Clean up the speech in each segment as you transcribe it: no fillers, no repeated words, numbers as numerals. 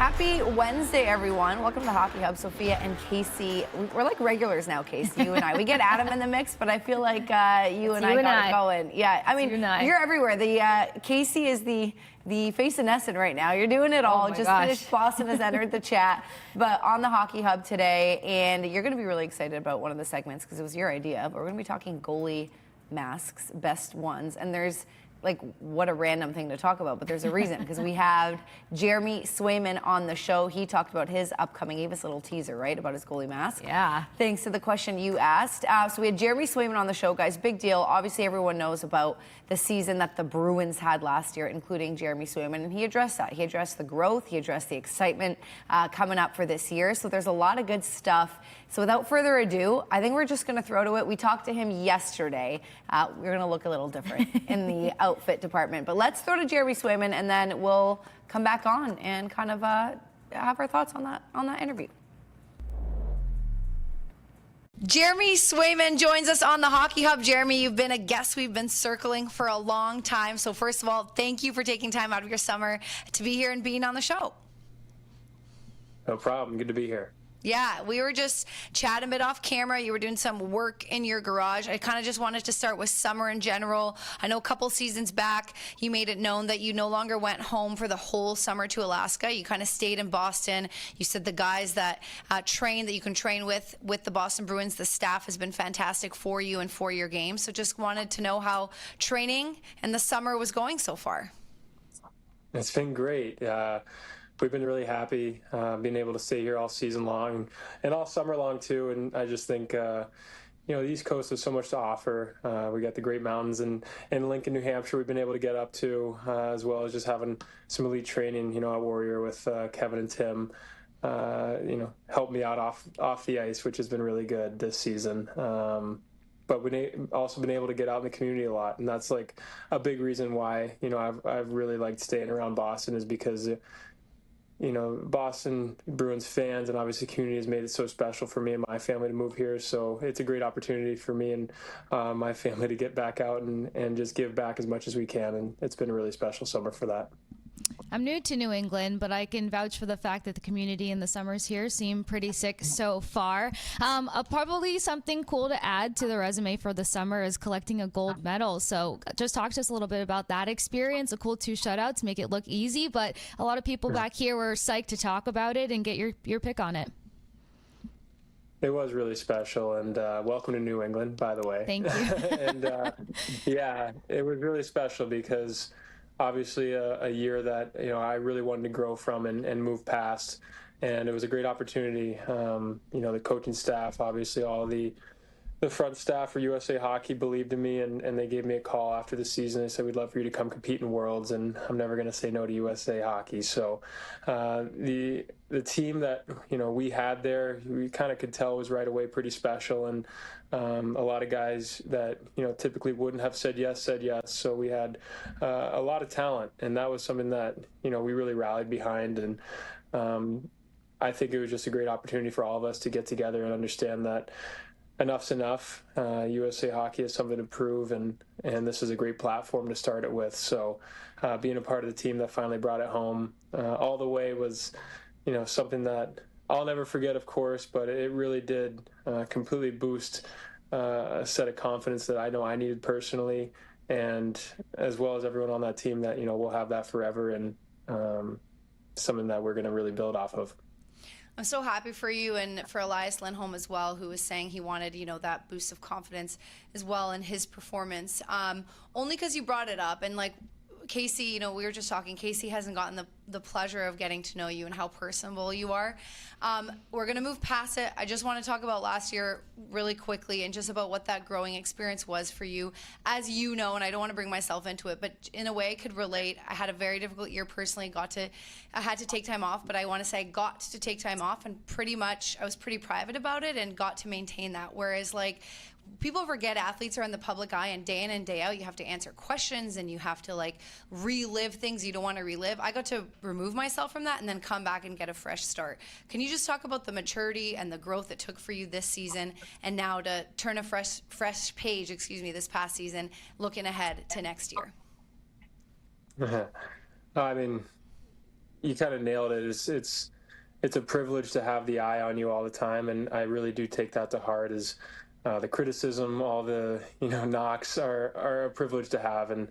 Happy Wednesday, everyone. Welcome to Hockey Hub. Sophia and Kasey. We're like regulars now, Kasey, you and I. We get Adam in the mix, but I feel like you and I got it going. Yeah, I mean, you're everywhere. Kasey is the face of Nesson right now. You're doing it all. Just finished. Boston has entered the chat, but on the Hockey Hub today, and you're going to be really excited about one of the segments because it was your idea, but we're going to be talking goalie masks, best ones, and there's like, what a random thing to talk about, but there's a reason, because we have Jeremy Swayman on the show. He talked about his upcoming, he gave us a little teaser, right, about his goalie mask. Yeah. Thanks to the question you asked. So we had Jeremy Swayman on the show, guys. Big deal. Obviously, everyone knows about the season that the Bruins had last year, including Jeremy Swayman, and he addressed that. He addressed the growth. He addressed the excitement coming up for this year. So there's a lot of good stuff. So without further ado, I think we're just going to throw to it. We talked to him yesterday. We're going to look a little different in the outfit department. But let's throw to Jeremy Swayman, and then we'll come back on and kind of have our thoughts on that interview. Jeremy Swayman joins us on the Hockey Hub. Jeremy, you've been a guest we've been circling for a long time. So first of all, thank you for taking time out of your summer to be here and being on the show. No problem. Good to be here. Yeah, we were just chatting a bit off camera. You were doing some work in your garage. I kind of just wanted to start with summer in general. I know a couple seasons back, you made it known that you no longer went home for the whole summer to Alaska. You kind of stayed in Boston. You said the guys that train, that you can train with the Boston Bruins, the staff has been fantastic for you and for your game. So just wanted to know how training and the summer was going so far. It's been great. We've been really happy being able to stay here all season long and all summer long too. And I just think, the East Coast has so much to offer. We got the great mountains in Lincoln, New Hampshire we've been able to get up to, as well as just having some elite training, at Warrior with Kevin and Tim, helped me out off the ice, which has been really good this season. But we've also been able to get out in the community a lot. And that's like a big reason why, I've really liked staying around Boston, is because Boston Bruins fans and obviously community has made it so special for me and my family to move here. So it's a great opportunity for me and my family to get back out and just give back as much as we can. And it's been a really special summer for that. I'm new to New England, but I can vouch for the fact that the community in the summers here seem pretty sick so far. Probably something cool to add to the resume for the summer is collecting a gold medal. So just talk to us a little bit about that experience. A cool 2 shutouts make it look easy, but a lot of people back here were psyched to talk about it and get your pick on it. It was really special, and welcome to New England, by the way. Thank you. And yeah, it was really special because obviously a year that I really wanted to grow from and move past, and it was a great opportunity. The coaching staff, obviously all the front staff for USA Hockey believed in me, and they gave me a call after the season. They said, we'd love for you to come compete in Worlds, and I'm never going to say no to USA Hockey. So the team that we had there, we kind of could tell was right away pretty special, and a lot of guys that typically wouldn't have said yes said yes. So we had a lot of talent, and that was something that we really rallied behind. And I think it was just a great opportunity for all of us to get together and understand that enough's enough. USA Hockey has something to prove, and this is a great platform to start it with. So being a part of the team that finally brought it home all the way was something that I'll never forget, of course, but it really did completely boost a set of confidence that I know I needed personally, and as well as everyone on that team, that we'll have that forever, and something that we're going to really build off of. I'm so happy for you and for Hampus Lindholm as well, who was saying he wanted, that boost of confidence as well in his performance. Only because you brought it up, and like Kasey, we were just talking, Kasey hasn't gotten the pleasure of getting to know you and how personable you are. We're going to move past it. I just want to talk about last year really quickly and just about what that growing experience was for you. As you know, and I don't want to bring myself into it, but in a way I could relate. I had a very difficult year personally. I had to take time off, but I want to say I got to take time off, and pretty much I was pretty private about it and got to maintain that. Whereas people forget athletes are in the public eye, and day in and day out you have to answer questions and you have to relive things you don't want to relive. I got to remove myself from that and then come back and get a fresh start. Can you just talk about the maturity and the growth it took for you this season, and now to turn a fresh page, this past season, looking ahead to next year? I mean, you kind of nailed it. It's a privilege to have the eye on you all the time, and I really do take that to heart. Is the criticism, all the knocks are a privilege to have, and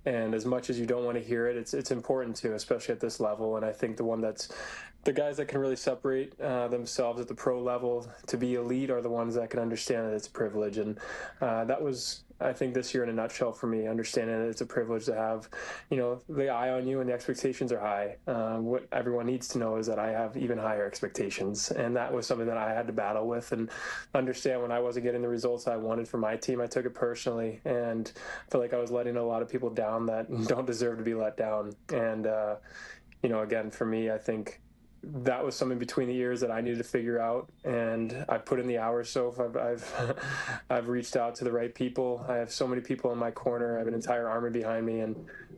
as much as you don't want to hear it, it's important to, especially at this level. And I think the guys that can really separate themselves at the pro level to be elite are the ones that can understand that it's a privilege. And that was, I think, this year in a nutshell for me, understanding that it's a privilege to have, the eye on you and the expectations are high. What everyone needs to know is that I have even higher expectations. And that was something that I had to battle with and understand. When I wasn't getting the results I wanted for my team, I took it personally and felt like I was letting a lot of people down that don't deserve to be let down. And, again, for me, I think that was something between the years that I needed to figure out, and I put in the hours. So I've reached out to the right people. I have so many people in my corner. I have an entire army behind me, and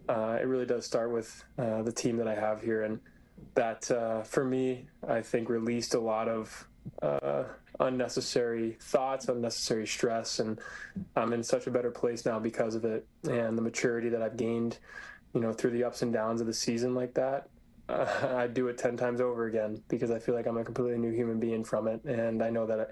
it really does start with the team that I have here. And that, for me, I think released a lot of unnecessary thoughts, unnecessary stress, and I'm in such a better place now because of it, and the maturity that I've gained, through the ups and downs of the season like that. I'd do it 10 times over again because I feel like I'm a completely new human being from it. And I know that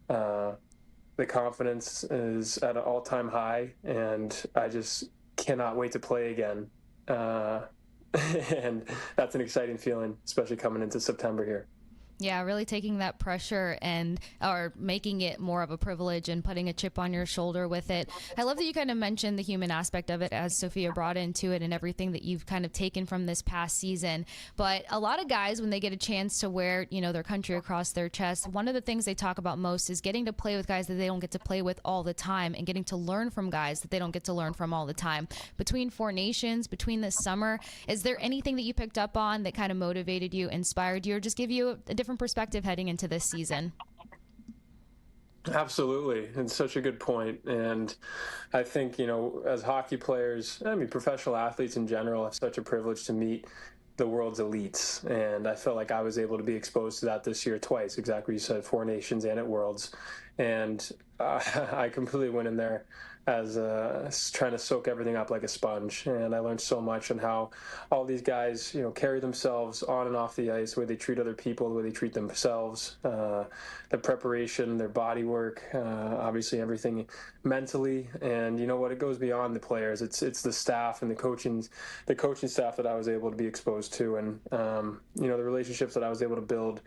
the confidence is at an all-time high, and I just cannot wait to play again. And that's an exciting feeling, especially coming into September here. Yeah, really taking that pressure or making it more of a privilege and putting a chip on your shoulder with it. I love that you kind of mentioned the human aspect of it, as Sophia brought into it, and everything that you've kind of taken from this past season. But a lot of guys, when they get a chance to wear, their country across their chest, one of the things they talk about most is getting to play with guys that they don't get to play with all the time, and getting to learn from guys that they don't get to learn from all the time. Between Four Nations, between this summer, is there anything that you picked up on that kind of motivated you, inspired you, or just give you a different perspective heading into this season? Absolutely. It's such a good point. And I think, as hockey players, professional athletes in general have such a privilege to meet the world's elites. And I felt like I was able to be exposed to that this year twice, exactly what you said, Four Nations and at Worlds. And I completely went in there as trying to soak everything up like a sponge. And I learned so much on how all these guys, carry themselves on and off the ice, the way they treat other people, the way they treat themselves, the preparation, their body work, obviously everything mentally. And what, it goes beyond the players. It's the staff and the coaching staff that I was able to be exposed to. And, the relationships that I was able to build,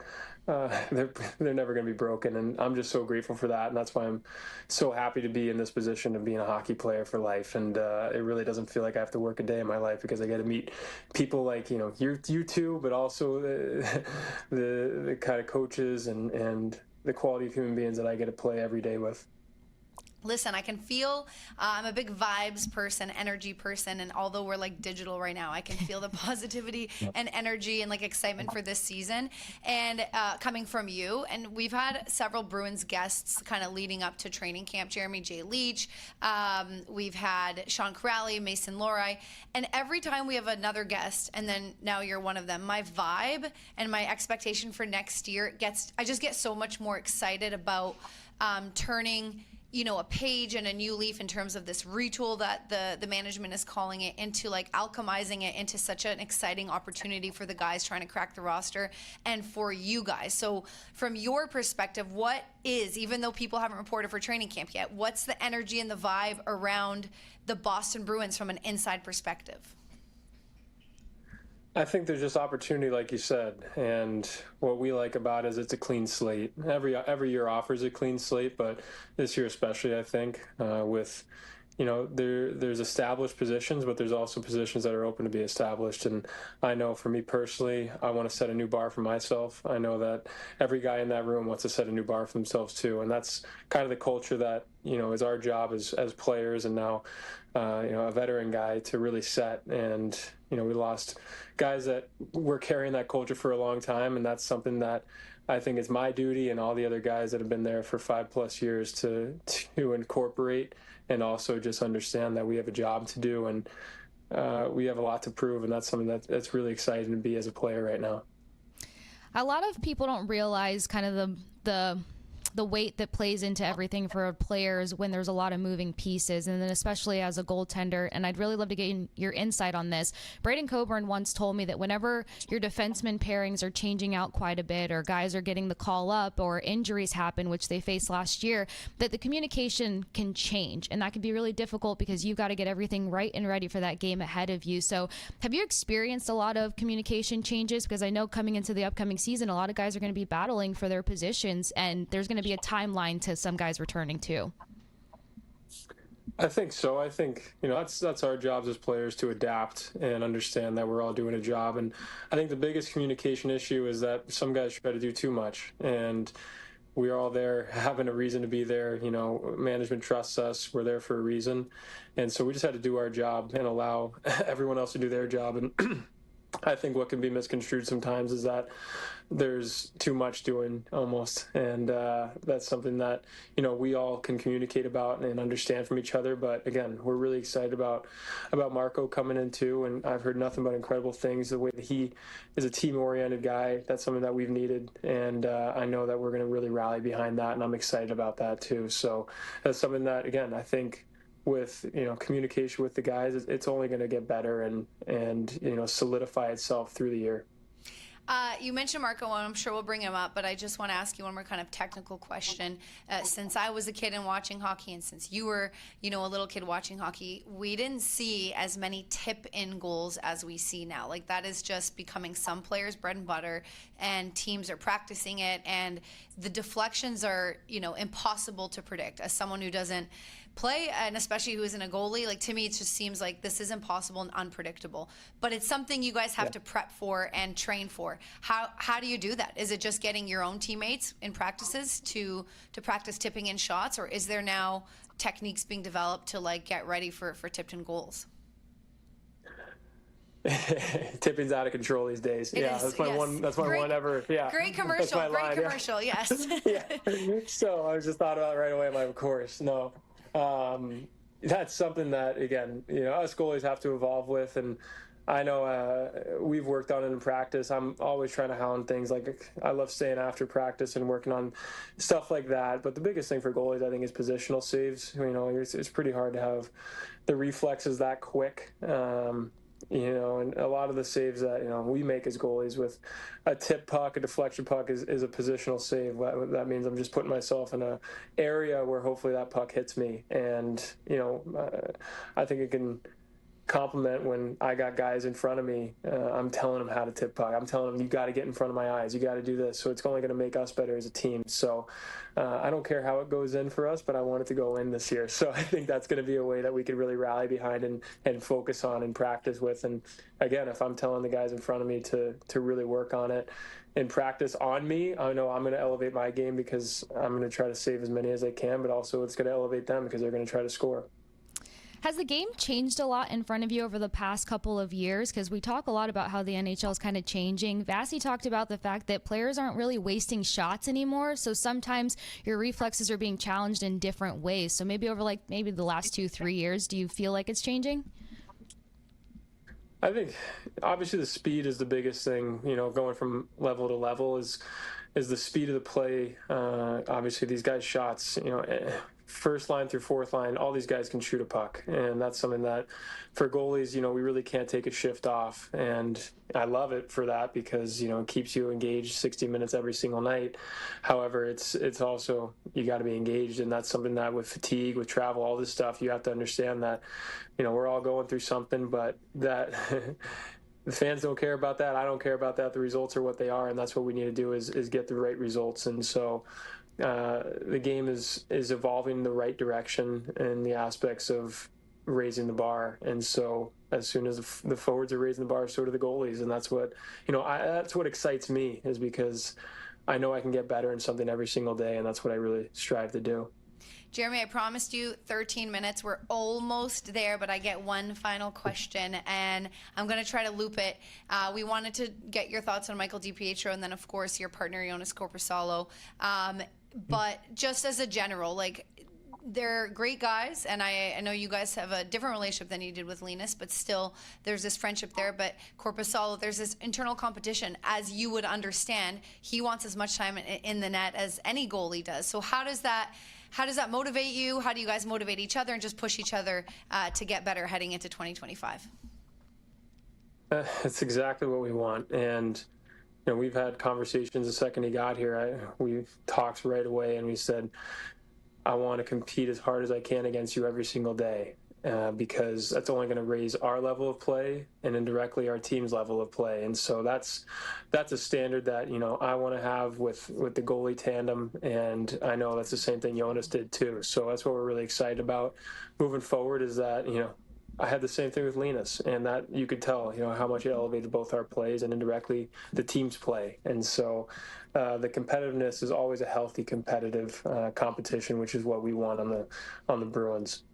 they're never going to be broken. And I'm just so grateful for that. And that's why I'm so happy to be in this position of being a hockey player for life. And it really doesn't feel like I have to work a day in my life because I get to meet people like, you two, but also the kind of coaches and the quality of human beings that I get to play every day with. Listen, I can feel, I'm a big vibes person, energy person, and although we're like digital right now, I can feel the positivity and energy and like excitement for this season and coming from you. And we've had several Bruins guests kind of leading up to training camp, Jeremy J. Leach, we've had Sean Corrali, Mason Lohrei, and every time we have another guest, and then now you're one of them, my vibe and my expectation for next year I just get so much more excited about turning a page and a new leaf in terms of this retool that the management is calling it into, like alchemizing it into such an exciting opportunity for the guys trying to crack the roster and for you guys. So from your perspective, what is, even though people haven't reported for training camp yet, what's the energy and the vibe around the Boston Bruins from an inside perspective? I think there's just opportunity, like you said, and what we like about it is it's a clean slate. Every year offers a clean slate, but this year especially, I think, with there's established positions, but there's also positions that are open to be established. And I know for me personally, I want to set a new bar for myself. I know that every guy in that room wants to set a new bar for themselves too, and that's kind of the culture that is our job as players, and now a veteran guy to really set. And we lost guys that were carrying that culture for a long time, and that's something that I think it's my duty and all the other guys that have been there for 5+ years to incorporate, and also just understand that we have a job to do, and we have a lot to prove, and that's something that's really exciting to be as a player right now. A lot of people don't realize kind of the the weight that plays into everything for players when there's a lot of moving pieces, and then especially as a goaltender. And I'd really love to get your insight on this. Braden Coburn once told me that whenever your defenseman pairings are changing out quite a bit, or guys are getting the call up, or injuries happen, which they faced last year, that the communication can change, and that can be really difficult because you've got to get everything right and ready for that game ahead of you. So have you experienced a lot of communication changes? Because I know coming into the upcoming season, a lot of guys are going to be battling for their positions, and there's going to be a timeline to some guys returning too. I think so. I think, that's our jobs as players, to adapt and understand that we're all doing a job. And I think the biggest communication issue is that some guys try to do too much, and we're all there having a reason to be there. Management trusts us. We're there for a reason. And so we just had to do our job and allow everyone else to do their job. And I think what can be misconstrued sometimes is that there's too much doing almost. And that's something that, we all can communicate about and understand from each other. But again, we're really excited about Marco coming in too. And I've heard nothing but incredible things, the way that he is a team-oriented guy. That's something that we've needed. And I know that we're going to really rally behind that. And I'm excited about that too. So that's something that, again, I think with communication with the guys, it's only going to get better and solidify itself through the year. You mentioned Marco, and I'm sure we'll bring him up, but I just want to ask you one more kind of technical question. Since I was a kid and watching hockey, and since you were, a little kid watching hockey, we didn't see as many tip-in goals as we see now. Like, that is just becoming some players' bread and butter, and teams are practicing it, and the deflections are, impossible to predict. As someone who doesn't play, and especially who isn't a goalie, like, to me it just seems like this is impossible and unpredictable, but it's something you guys have to prep for and train for. How do you do that? Is it just getting your own teammates in practices to practice tipping in shots, or is there now techniques being developed to like get ready for tipped in goals? Tipping's out of control these days. That's my one ever. Yeah, great commercial. Great commercial. Yeah. Yes. Yeah. So I was just thought about it right away. I'm like, of course, no. That's something that, again, us goalies have to evolve with, and I know we've worked on it in practice. I'm always trying to hound things. Like, I love staying after practice and working on stuff like that. But the biggest thing for goalies, I think, is positional saves. It's pretty hard to have the reflexes that quick. And a lot of the saves that, we make as goalies with a tip puck, a deflection puck is a positional save. That means I'm just putting myself in an area where hopefully that puck hits me. And, I think it can compliment when I got guys in front of me. I'm telling them how to tip puck. I'm telling them, you got to get in front of my eyes. You got to do this. So it's only going to make us better as a team. So I don't care how it goes in for us, but I want it to go in this year. So I think that's going to be a way that we can really rally behind and focus on and practice with. And again, if I'm telling the guys in front of me to really work on it and practice on me, I know I'm going to elevate my game because I'm going to try to save as many as I can, but also it's going to elevate them because they're going to try to score. Has the game changed a lot in front of you over the past couple of years? Because we talk a lot about how the NHL is kind of changing. Vasi talked about the fact that players aren't really wasting shots anymore. So sometimes your reflexes are being challenged in different ways. So maybe over maybe the last 2-3 years, do you feel like it's changing? I think obviously the speed is the biggest thing, going from level to level is the speed of the play. Obviously these guys' shots, first line through fourth line, all these guys can shoot a puck. And that's something that for goalies, we really can't take a shift off. And I love it for that because, it keeps you engaged 60 minutes every single night. However, it's also, you got to be engaged. And that's something that with fatigue, with travel, all this stuff, you have to understand that, we're all going through something, but that the fans don't care about that. I don't care about that. The results are what they are. And that's what we need to do is get the right results. And so, the game is evolving in the right direction in the aspects of raising the bar, and so as soon as the forwards are raising the bar, so do the goalies, and that's what that's what excites me, is because I know I can get better in something every single day, and that's what I really strive to do. Jeremy, I promised you 13 minutes. We're almost there, but I get one final question, and I'm going to try to loop it. We wanted to get your thoughts on Michael DiPietro, and then, of course, your partner, Jonas Corposalo. But just as a general, They're great guys, and I know you guys have a different relationship than you did with Linus, but still there's this friendship there. But Korpisalo, there's this internal competition, as you would understand. He wants as much time in the net as any goalie does. So how does that motivate you? How do you guys motivate each other and just push each other to get better heading into 2025? It's exactly what we want. And we've had conversations the second he got here. We talked right away, and we said, I want to compete as hard as I can against you every single day, because that's only going to raise our level of play and indirectly our team's level of play. And so that's a standard that, I want to have with the goalie tandem. And I know that's the same thing Jonas did too. So that's what we're really excited about moving forward, is that, I had the same thing with Linus, and that you could tell, how much it elevated both our plays and indirectly the team's play. And so the competitiveness is always a healthy competitive competition, which is what we want on the Bruins.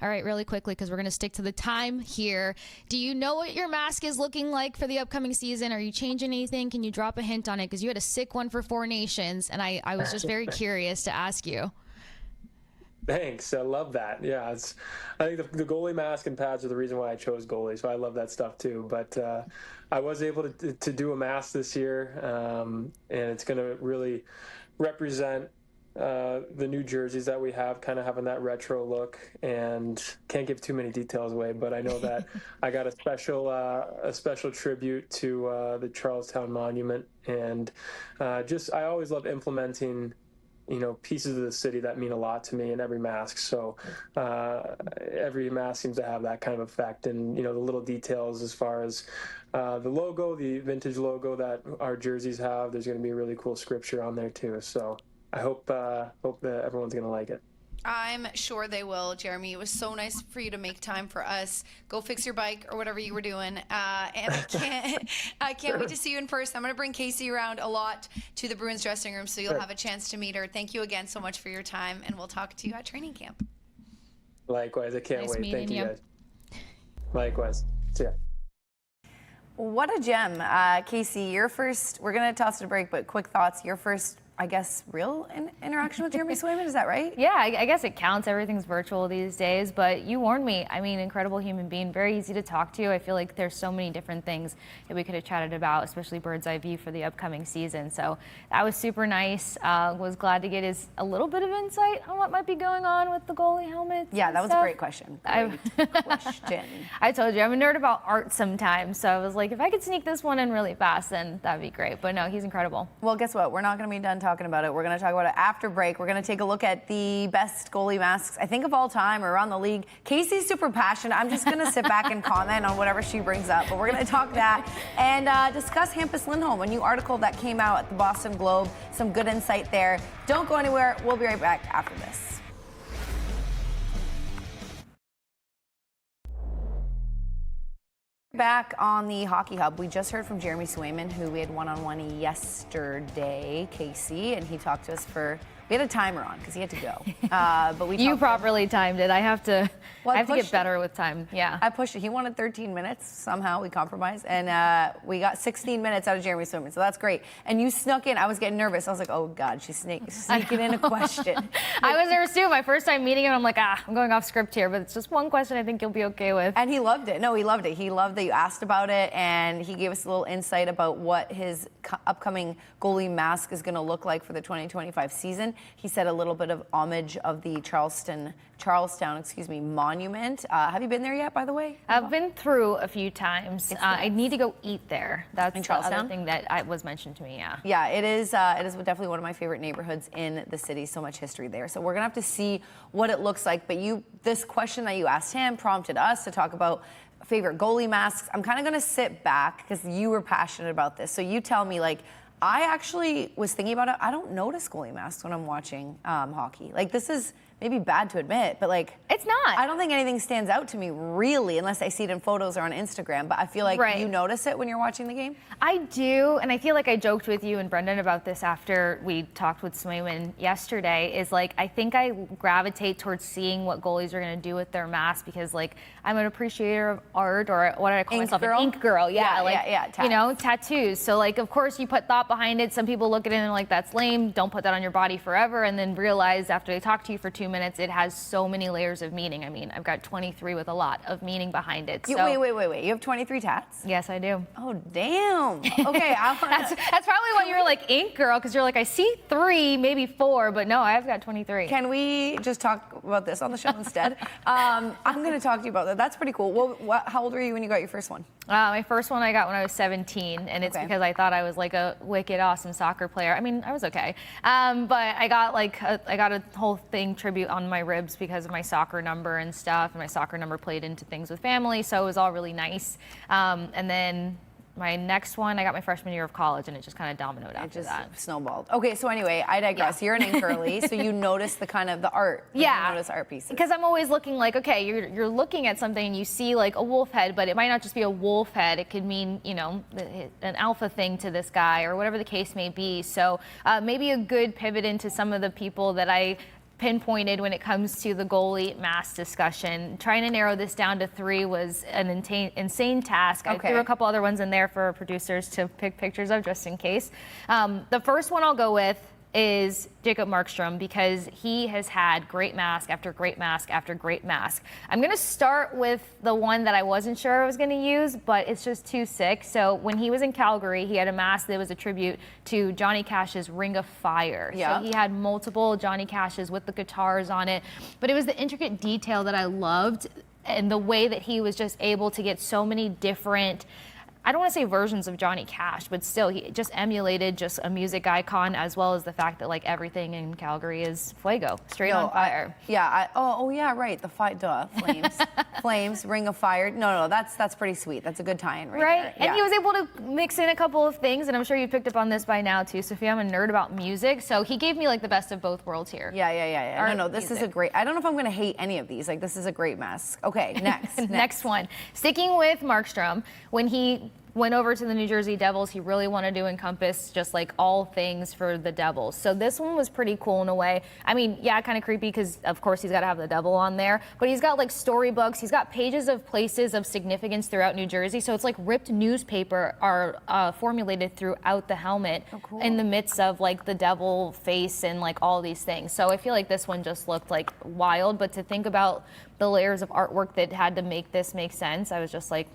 All right, really quickly, because we're going to stick to the time here. Do you know what your mask is looking like for the upcoming season? Are you changing anything? Can you drop a hint on it? Because you had a sick one for Four Nations, and I was just very curious to ask you. Thanks. I love that. Yeah, I think the goalie mask and pads are the reason why I chose goalie, so I love that stuff too. But I was able to do a mask this year, and it's going to really represent the new jerseys that we have, kind of having that retro look. And can't give too many details away, but I know that I got a special tribute to the Charlestown Monument, and I always love implementing pieces of the city that mean a lot to me in every mask. So every mask seems to have that kind of effect. And, the little details as far as the logo, the vintage logo that our jerseys have, there's going to be a really cool scripture on there too. So I hope that everyone's going to like it. I'm sure they will, Jeremy. It was so nice for you to make time for us. Go fix your bike or whatever you were doing. And I can't wait to see you in person. I'm going to bring Kasey around a lot to the Bruins dressing room, so you'll have a chance to meet her. Thank you again so much for your time, and we'll talk to you at training camp. Likewise. I can't wait. Thank you, guys. Likewise. See ya. What a gem. Kasey, your first, we're going to toss it a break, but quick thoughts. Your first, I guess, real interaction with Jeremy Swayman, is that right? Yeah, I guess it counts. Everything's virtual these days, but you warned me. I mean, incredible human being, very easy to talk to. I feel like there's so many different things that we could have chatted about, especially bird's eye view for the upcoming season. So that was super nice. Was glad to get a little bit of insight on what might be going on with the goalie helmets. Yeah, that was a great question. Great question. I told you, I'm a nerd about art sometimes, so I was like, if I could sneak this one in really fast, then that'd be great. But no, he's incredible. Well, guess what? We're not going to be done talking about it. We're going to talk about it after break. We're going to take a look at the best goalie masks, I think, of all time or around the league. Kasey's super passionate. I'm just going to sit back and comment on whatever she brings up. But we're going to talk that and discuss Hampus Lindholm, a new article that came out at the Boston Globe. Some good insight there. Don't go anywhere. We'll be right back after this. Back on the Hockey Hub, we just heard from Jeremy Swayman, who we had one-on-one yesterday, Kasey, and he talked to us we had a timer on because he had to go. But you properly timed it. I have to get better with time. Yeah. I pushed it. He wanted 13 minutes. Somehow we compromised. And we got 16 minutes out of Jeremy Swayman. So that's great. And you snuck in. I was getting nervous. I was like, oh, God, she's sneaking in a question. I was nervous, too. My first time meeting him, I'm like, I'm going off script here. But it's just one question I think you'll be okay with. And he loved it. No, he loved it. He loved that you asked about it. And he gave us a little insight about what his upcoming goalie mask is going to look like for the 2025 season. He said a little bit of homage of the Charlestown, monument. Have you been there yet, by the way? I've been through a few times. I need to go eat there. That's in the Charlestown? other thing that was mentioned to me, yeah. Yeah, it is definitely one of my favorite neighborhoods in the city. So much history there. So we're going to have to see what it looks like. But this question that you asked him prompted us to talk about favorite goalie masks. I'm kind of going to sit back because you were passionate about this. So you tell me, I actually was thinking about it. I don't notice goalie masks when I'm watching hockey. This is maybe bad to admit, but like it's not. I don't think anything stands out to me really, unless I see it in photos or on Instagram. But I feel like you notice it when you're watching the game. I do, and I feel like I joked with you and Brendan about this after we talked with Swayman yesterday. Is like I think I gravitate towards seeing what goalies are going to do with their masks because like I'm an appreciator of art, or what did I call myself? An ink girl. Yeah, you know, tattoos. So like of course you put thought behind it. Some people look at it and like that's lame. Don't put that on your body forever, and then realize after they talk to you for 2 minutes, it has so many layers of meaning. I mean, I've got 23 with a lot of meaning behind it. So. Wait. You have 23 tats? Yes, I do. Oh, damn. Okay. That's probably why you're like ink girl, because you're like, I see 3, maybe 4, but no, I've got 23. Can we just talk about this on the show instead? I'm going to talk to you about that. That's pretty cool. Well, how old were you when you got your first one? My first one I got when I was 17, and it's because I thought I was like a wicked awesome soccer player. I mean, I was okay, but I got a whole thing tribute on my ribs because of my soccer number and stuff, and my soccer number played into things with family, so it was all really nice. And then my next one, I got my freshman year of college, and it just kind of dominoed after that. Snowballed. Okay, so anyway, I digress. You're an ink girly, so you notice the kind of the art. Yeah. You notice art pieces. Because I'm always looking like, okay, you're looking at something and you see like a wolf head, but it might not just be a wolf head. It could mean, you know, an alpha thing to this guy or whatever the case may be. So maybe a good pivot into some of the people that I pinpointed when it comes to the goalie mask discussion. Trying to narrow this down to 3 was an insane task. I threw a couple other ones in there for producers to pick pictures of just in case. The first one I'll go with is Jacob Markstrom, because he has had great mask after great mask after great mask. I'm going to start with the one that I wasn't sure I was going to use, but it's just too sick. So when he was in Calgary, he had a mask that was a tribute to Johnny Cash's Ring of Fire. Yeah. So he had multiple Johnny Cashes with the guitars on it, but it was the intricate detail that I loved, and the way that he was just able to get so many different, I don't want to say versions of Johnny Cash, but still, he just emulated just a music icon, as well as the fact that like everything in Calgary is fuego, straight on fire. Right. The flames, flames, Ring of Fire. No, that's pretty sweet. That's a good tie-in, right? There. And he was able to mix in a couple of things, and I'm sure you picked up on this by now too, Sophia. I'm a nerd about music, so he gave me like the best of both worlds here. Yeah. No, this is a great. I don't know if I'm going to hate any of these. Like, this is a great mask. Okay, next. Next one. Sticking with Markstrom, when he went over to the New Jersey Devils, he really wanted to encompass just like all things for the Devils. So this one was pretty cool in a way. I mean, yeah, kind of creepy because of course he's got to have the devil on there, but he's got like storybooks. He's got pages of places of significance throughout New Jersey. So it's like ripped newspaper are formulated throughout the helmet in the midst of like the devil face and like all these things. So I feel like this one just looked like wild, but to think about the layers of artwork that had to make this make sense, I was just like,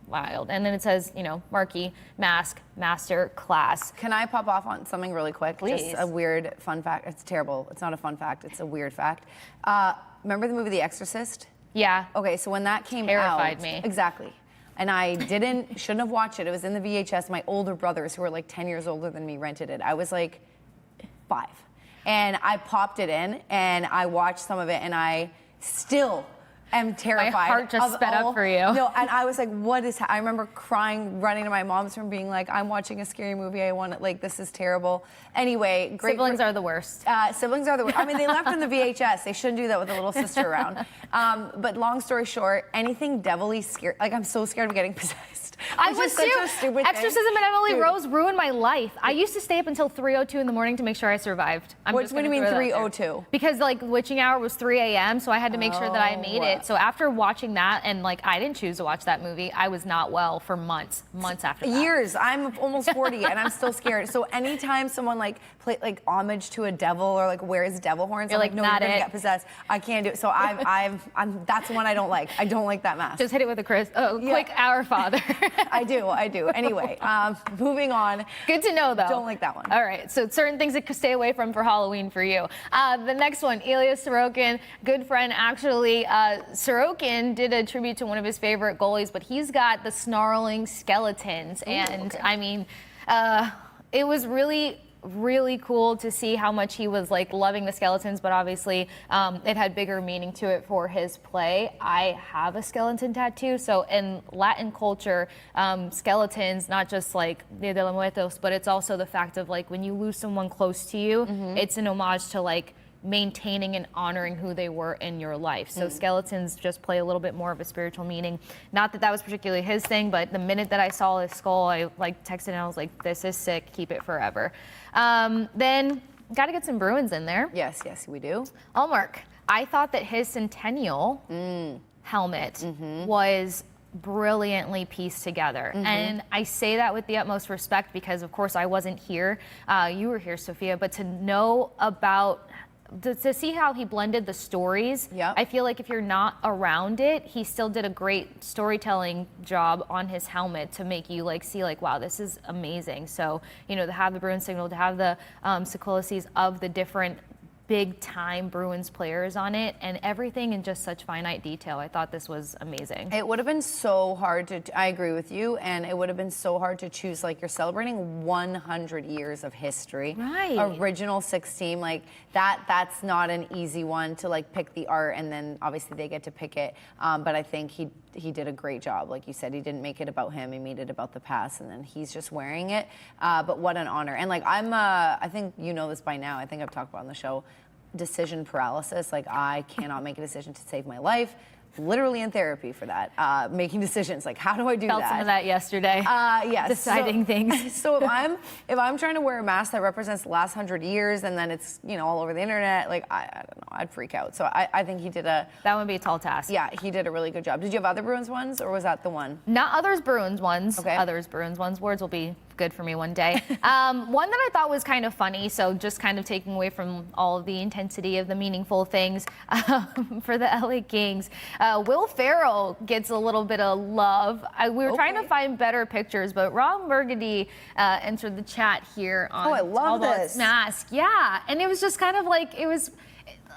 wild. And then it says, you know, Markey, mask, master, class. Can I pop off on something really quick? Please. Just a weird fun fact. It's terrible. It's not a fun fact. It's a weird fact. Remember the movie The Exorcist? Yeah. Okay, so when that came out. Terrified me. Exactly. And I shouldn't have watched it. It was in the VHS. My older brothers, who were like 10 years older than me, rented it. I was like 5. And I popped it in and I watched some of it, and I still am terrified. My heart just sped up for you. No, and I was like, what is, I remember crying, running to my mom's room, being like, I'm watching a scary movie. I want it, like, this is terrible. Anyway, great. Siblings are the worst. Siblings are the worst. I mean, they left in the VHS. They shouldn't do that with a little sister around. But long story short, anything devilly scary, like, I'm so scared of getting possessed. I was such a stupid Exorcism thing. and Emily Dude. Rose ruined my life. I used to stay up until 3:02 in the morning to make sure I survived. What do you mean 3:02? Because like witching hour was 3 a.m., so I had to make sure that I made it. So after watching that, and like I didn't choose to watch that movie, I was not well for months after that. Years. I'm almost 40 and I'm still scared. So anytime someone like play like homage to a devil or like wears devil horns, You're I'm like, no, not you're gonna it. get possessed. I can't do it. So I'm that's the one I don't like. I don't like that mask. Just hit it with a quick Our Father. I do. Anyway, moving on. Good to know, though. Don't like that one. All right, so certain things that could stay away from for Halloween for you. The next one, Ilya Sorokin, good friend, actually. Sorokin did a tribute to one of his favorite goalies, but he's got the snarling skeletons. I mean, it was really cool to see how much he was like loving the skeletons, but obviously it had bigger meaning to it for his play. I have a skeleton tattoo, so in Latin culture, skeletons, not just like Dia de los Muertos, but it's also the fact of like when you lose someone close to you, it's an homage to like maintaining and honoring who they were in your life. So skeletons just play a little bit more of a spiritual meaning. Not that that was particularly his thing, but the minute that I saw his skull, I like texted and I was like, this is sick, keep it forever. Then got to get some Bruins in there. Yes, we do. Allmark, I thought that his centennial helmet was brilliantly pieced together. And I say that with the utmost respect because, of course, I wasn't here. You were here, Sophia, but to know about to see how he blended the stories, I feel like if you're not around it, he still did a great storytelling job on his helmet to make you like see like, wow, this is amazing. So, you know, to have the Bruins signal, to have the sequelices of the different big time Bruins players on it and everything in just such finite detail. I thought this was amazing. It would have been so hard to, I agree with you, and it would have been so hard to choose, like you're celebrating 100 years of history. Right. Original 6 team, like that's not an easy one to like pick the art and then obviously they get to pick it. But I think he did a great job. Like you said, he didn't make it about him, he made it about the past and then he's just wearing it. But what an honor. And like I think you know this by now, I think I've talked about on the show, decision paralysis. Like I cannot make a decision to save my life. Literally in therapy for that, making decisions. Like, how do I do that? Felt some of that yesterday. Yes. Deciding things. So if I'm trying to wear a mask that represents the last 100 years and then it's, you know, all over the internet, like I don't know, I'd freak out. So I think he did that would be a tall task. Yeah, he did a really good job. Did you have other Bruins ones or was that the one? Not others Bruins ones. Okay. Others Bruins ones. Words will be good for me one day. One that I thought was kind of funny, so just kind of taking away from all of the intensity of the meaningful things for the LA Kings. Will Ferrell gets a little bit of love. We were trying to find better pictures, but Ron Burgundy entered the chat here on I love this mask. Yeah, and it was just kind of like, it was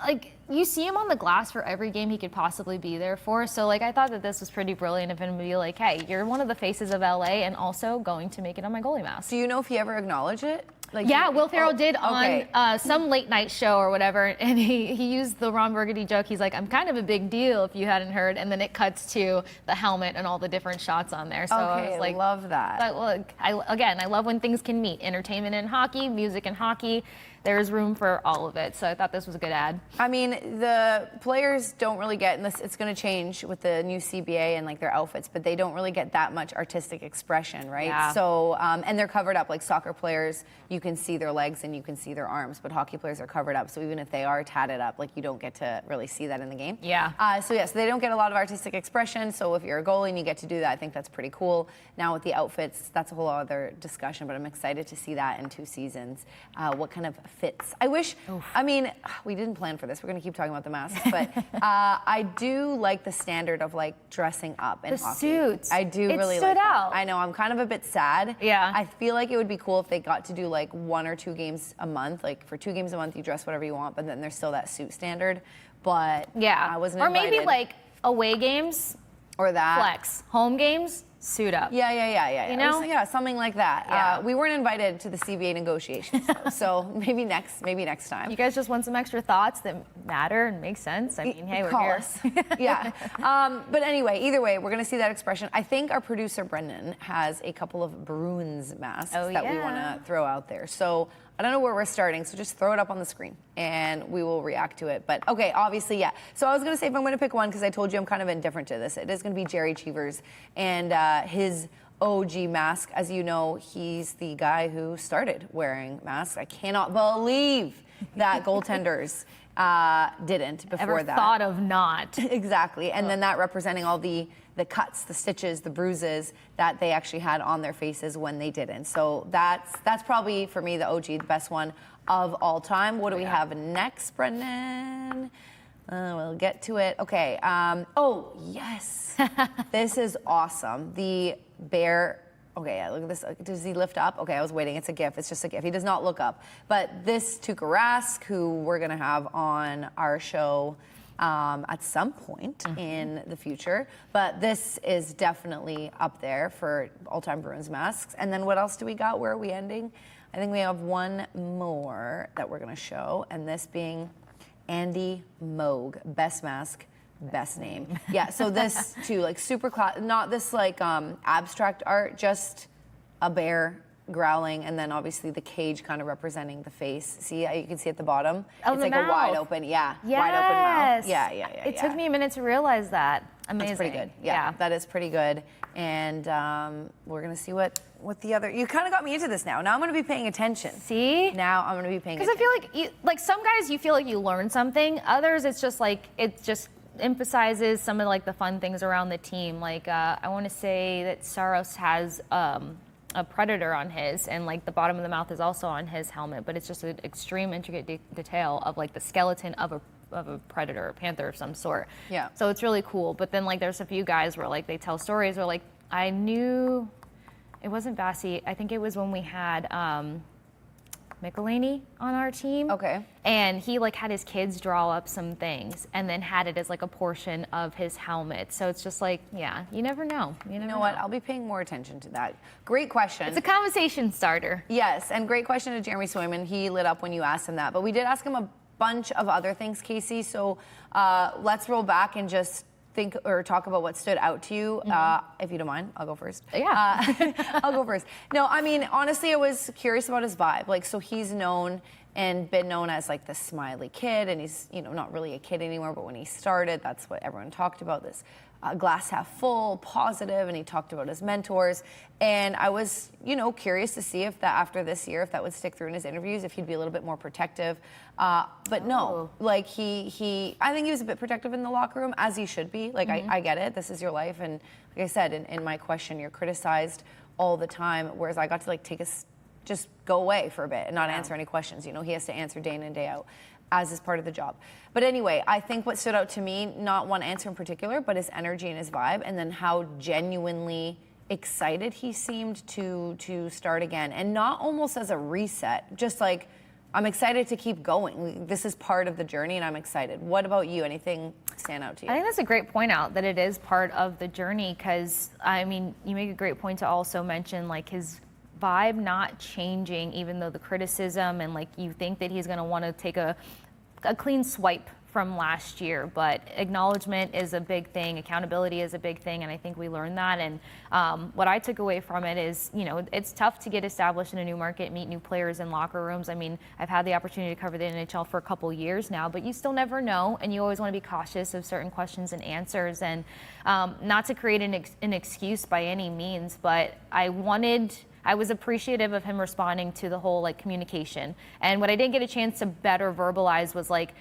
like, you see him on the glass for every game he could possibly be there for. So like I thought that this was pretty brilliant of him to be like, hey, you're one of the faces of LA and also going to make it on my goalie mask. Do you know if he ever acknowledged it? Like yeah, Will Ferrell did on some late night show or whatever, and he used the Ron Burgundy joke. He's like, I'm kind of a big deal if you hadn't heard, and then it cuts to the helmet and all the different shots on there. So I was like, I love that. But look, I love when things can meet. Entertainment and hockey, music and hockey. There's room for all of it. So I thought this was a good ad. I mean, the players don't really get, and this, it's going to change with the new CBA and like their outfits, but they don't really get that much artistic expression, right? Yeah. So, and they're covered up. Like soccer players, you can see their legs and you can see their arms, but hockey players are covered up. So even if they are tatted up, like you don't get to really see that in the game. Yeah. So they don't get a lot of artistic expression. So if you're a goalie and you get to do that, I think that's pretty cool. Now with the outfits, that's a whole other discussion, but I'm excited to see that in 2 seasons. What kind of fits? I wish, I mean, we didn't plan for this. We're going to keep talking about the masks, but I do like the standard of like dressing up in the hockey. Suits. I do it really stood like out. that. I know, I'm kind of a bit sad. Yeah. I feel like it would be cool if they got to do like 1 or 2 games a month. Like for 2 games a month, you dress whatever you want, but then there's still that suit standard. But yeah, I wasn't or invited. maybe like away games, or that. Flex. Home games, suit up. Yeah. You know? Yeah, something like that. Yeah. We weren't invited to the CBA negotiations, though, so maybe next time. You guys just want some extra thoughts that matter and make sense? I mean, hey, we're Call here. us. Yeah. But anyway, either way, we're going to see that expression. I think our producer, Brendan, has a couple of Bruins masks that we want to throw out there. So I don't know where we're starting, so just throw it up on the screen and we will react to it. But okay, obviously, yeah. So I was going to say if I'm going to pick one, because I told you I'm kind of indifferent to this, it is going to be Jerry Cheevers and his OG mask. As you know, he's the guy who started wearing masks. I cannot believe that goaltenders didn't before that. Thought of not. Exactly. And then that representing all the cuts, the stitches, the bruises that they actually had on their faces when they didn't. So that's probably, for me, the OG, the best one of all time. What do we have next, Brendan? We'll get to it. Okay. Oh, yes. This is awesome. The bear. Okay, yeah, look at this. Does he lift up? Okay, I was waiting. It's a GIF. It's just a GIF. He does not look up. But this Tuukka Rask, who we're going to have on our show at some point in the future. But this is definitely up there for all-time Bruins masks. And then what else do we got? Where are we ending? I think we have one more that we're going to show, and this being Andy Moog, best mask, best name. Yeah, so this too, like super class, not this like abstract art, just a bear growling, and then obviously the cage kind of representing the face. See, you can see at the bottom. Oh, it's the like mouth. a wide open, wide open mouth. Yeah. It took me a minute to realize that. Amazing. That's pretty good. Yeah, that is pretty good. And we're gonna see what the other. You kind of got me into this now. Now I'm gonna be paying attention. See? Now I'm gonna be paying Because attention. I feel like some guys you feel like you learn something. Others it's just like it just emphasizes some of like the fun things around the team. Like I want to say that Saros has a predator on his, and like the bottom of the mouth is also on his helmet, but it's just an extreme intricate detail of like the skeleton of a predator, a panther of some sort. Yeah. So it's really cool. But then like there's a few guys where like they tell stories where like I knew it wasn't Bassi. I think it was when we had Michelini on our team. Okay. And he like had his kids draw up some things and then had it as like a portion of his helmet. So it's just like, yeah, you never know. You know what? I'll be paying more attention to that. Great question. It's a conversation starter. Yes, and great question to Jeremy Swayman. He lit up when you asked him that. But we did ask him a bunch of other things, Kasey. So let's roll back and just think or talk about what stood out to you. If you don't mind, I'll go first. Yeah. I'll go first. No, I mean, honestly, I was curious about his vibe. Like, so he's known and been known as like the smiley kid, and he's, not really a kid anymore, but when he started, that's what everyone talked about, this glass half full, positive, and he talked about his mentors. And I was, curious to see if that after this year, if that would stick through in his interviews, if he'd be a little bit more protective. But no, like I think he was a bit protective in the locker room, as he should be. Like, I get it. This is your life. And like I said, in my question, you're criticized all the time, whereas I got to like just go away for a bit and not answer any questions. He has to answer day in and day out, as is part of the job. But anyway, I think what stood out to me, not one answer in particular, but his energy and his vibe, and then how genuinely excited he seemed to start again. And not almost as a reset, just like, I'm excited to keep going. This is part of the journey, and I'm excited. What about you? Anything stand out to you? I think that's a great point out, that it is part of the journey, because, I mean, you make a great point to also mention, like, his vibe not changing, even though the criticism and like you think that he's going to want to take a clean swipe from last year, but acknowledgement is a big thing, accountability is a big thing, and I think we learned that. And what I took away from it is, it's tough to get established in a new market, meet new players in locker rooms. I mean, I've had the opportunity to cover the NHL for a couple years now, but you still never know, and you always want to be cautious of certain questions and answers, and not to create an excuse by any means, but I was appreciative of him responding to the whole like communication. And what I didn't get a chance to better verbalize was like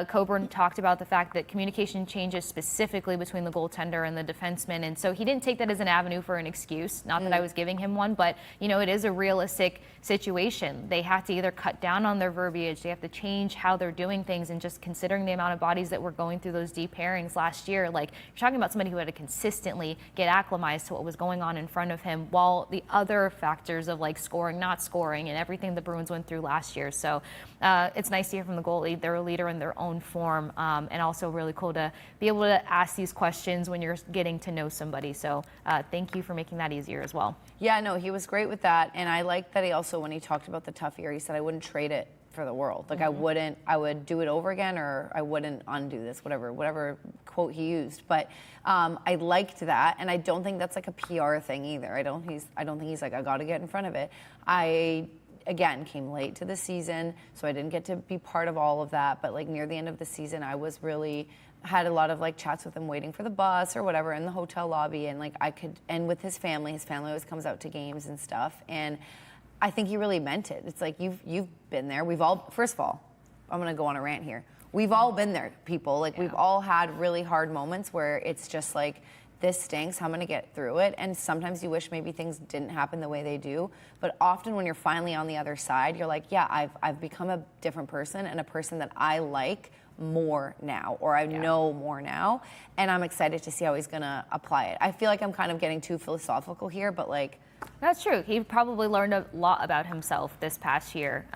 Coburn talked about the fact that communication changes specifically between the goaltender and the defenseman. And so he didn't take that as an avenue for an excuse. Not that I was giving him one, but it is a realistic situation. They have to either cut down on their verbiage, they have to change how they're doing things, and just considering the amount of bodies that were going through those deep pairings last year, like you're talking about somebody who had to consistently get acclimatized to what was going on in front of him, while the other factors of like scoring, not scoring, and everything the Bruins went through last year. So it's nice to hear from the goalie. They're a leader in their own form, and also really cool to be able to ask these questions when you're getting to know somebody. So thank you for making that easier as well. Yeah, no, he was great with that. And I liked that he also, when he talked about the tough year, he said, I wouldn't trade it for the world. Like I would do it over again, or I wouldn't undo this, whatever quote he used. But I liked that. And I don't think that's like a PR thing either. I don't think he's like, I got to get in front of it. Again, came late to the season, so I didn't get to be part of all of that. But like near the end of the season, I was really had a lot of like chats with him waiting for the bus or whatever in the hotel lobby, and like and with his family always comes out to games and stuff. And I think he really meant it. It's like you've been there. We've all, first of all, I'm gonna go on a rant here. We've all been there, people. Like we've all had really hard moments where it's just like, this stinks, I'm gonna get through it. And sometimes you wish maybe things didn't happen the way they do. But often when you're finally on the other side, you're like, yeah, I've become a different person, and a person that I like more now, or I know more now. And I'm excited to see how he's gonna apply it. I feel like I'm kind of getting too philosophical here, but like, that's true. He probably learned a lot about himself this past year,